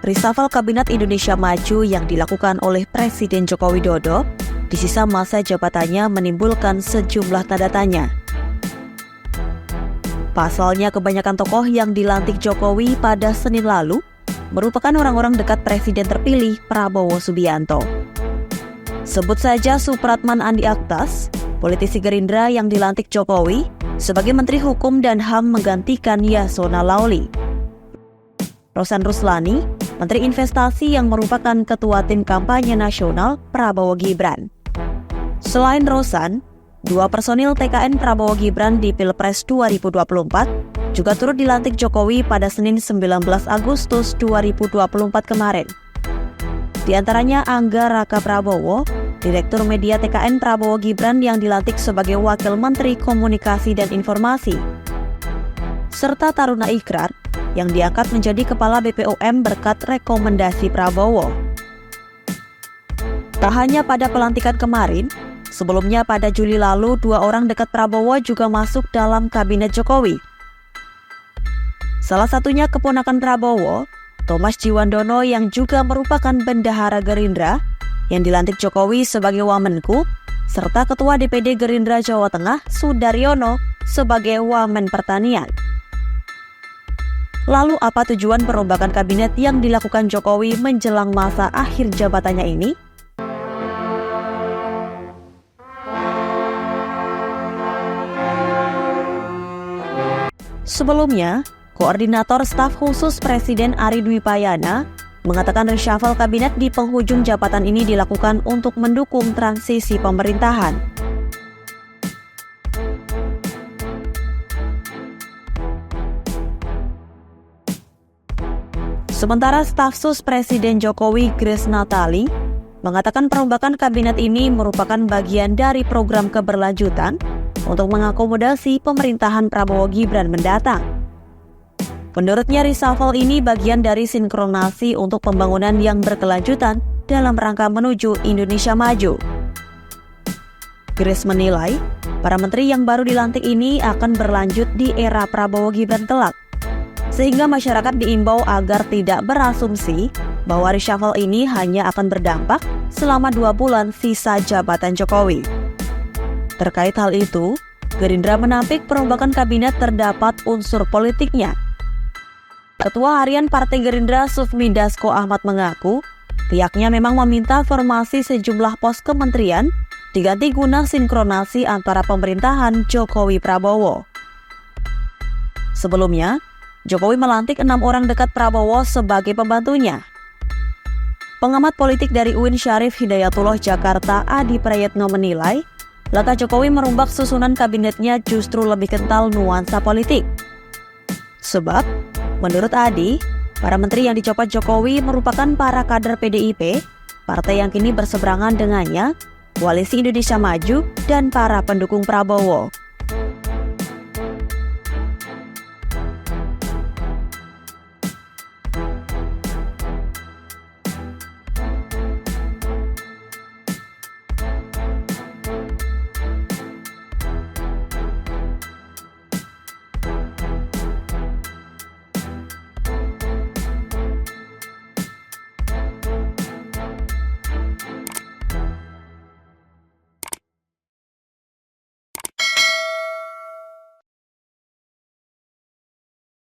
Reshuffle Kabinet Indonesia Maju yang dilakukan oleh Presiden Joko Widodo di sisa masa jabatannya menimbulkan sejumlah tanda tanya. Pasalnya, kebanyakan tokoh yang dilantik Jokowi pada Senin lalu merupakan orang-orang dekat Presiden terpilih Prabowo Subianto. Sebut saja Supratman Andi Aktas, politisi Gerindra yang dilantik Jokowi sebagai Menteri Hukum dan HAM menggantikan Yasona Laoly. Rosan Ruslani, Menteri Investasi yang merupakan Ketua Tim Kampanye Nasional Prabowo Gibran. Selain Rosan, 2 personil TKN Prabowo Gibran di Pilpres 2024 juga turut dilantik Jokowi pada Senin 19 Agustus 2024 kemarin. Di antaranya Angga Raka Prabowo, Direktur Media TKN Prabowo Gibran yang dilantik sebagai Wakil Menteri Komunikasi dan Informasi, serta Taruna Ikrar yang diangkat menjadi Kepala BPOM berkat rekomendasi Prabowo. Tak hanya pada pelantikan kemarin, sebelumnya pada Juli lalu 2 orang dekat Prabowo juga masuk dalam kabinet Jokowi. Salah satunya keponakan Prabowo, Thomas Jiwandono yang juga merupakan bendahara Gerindra yang dilantik Jokowi sebagai Wamenku, serta Ketua DPD Gerindra Jawa Tengah Sudaryono sebagai Wamen Pertanian. Lalu apa tujuan perombakan kabinet yang dilakukan Jokowi menjelang masa akhir jabatannya ini? Sebelumnya, Koordinator Staf Khusus Presiden Ari Dwi Payana mengatakan reshuffle kabinet di penghujung jabatan ini dilakukan untuk mendukung transisi pemerintahan. Sementara Staf Sus Presiden Jokowi Grace Natali mengatakan perombakan kabinet ini merupakan bagian dari program keberlanjutan untuk mengakomodasi pemerintahan Prabowo Gibran mendatang. Menurutnya, reshuffle ini bagian dari sinkronasi untuk pembangunan yang berkelanjutan dalam rangka menuju Indonesia Maju. Grace menilai, para menteri yang baru dilantik ini akan berlanjut di era Prabowo Gibran kelak, sehingga masyarakat diimbau agar tidak berasumsi bahwa reshuffle ini hanya akan berdampak selama 2 bulan sisa jabatan Jokowi. Terkait hal itu, Gerindra menampik perombakan kabinet terdapat unsur politiknya. Ketua Harian Partai Gerindra Sufmi Dasko Ahmad mengaku, pihaknya memang meminta formasi sejumlah pos kementerian diganti guna sinkronasi antara pemerintahan Jokowi Prabowo. Sebelumnya, Jokowi melantik 6 orang dekat Prabowo sebagai pembantunya. Pengamat politik dari UIN Syarif Hidayatullah Jakarta Adi Prayetno menilai, langkah Jokowi merombak susunan kabinetnya justru lebih kental nuansa politik. Sebab, menurut Adi, para menteri yang dicopot Jokowi merupakan para kader PDIP, partai yang kini berseberangan dengannya, Koalisi Indonesia Maju, dan para pendukung Prabowo.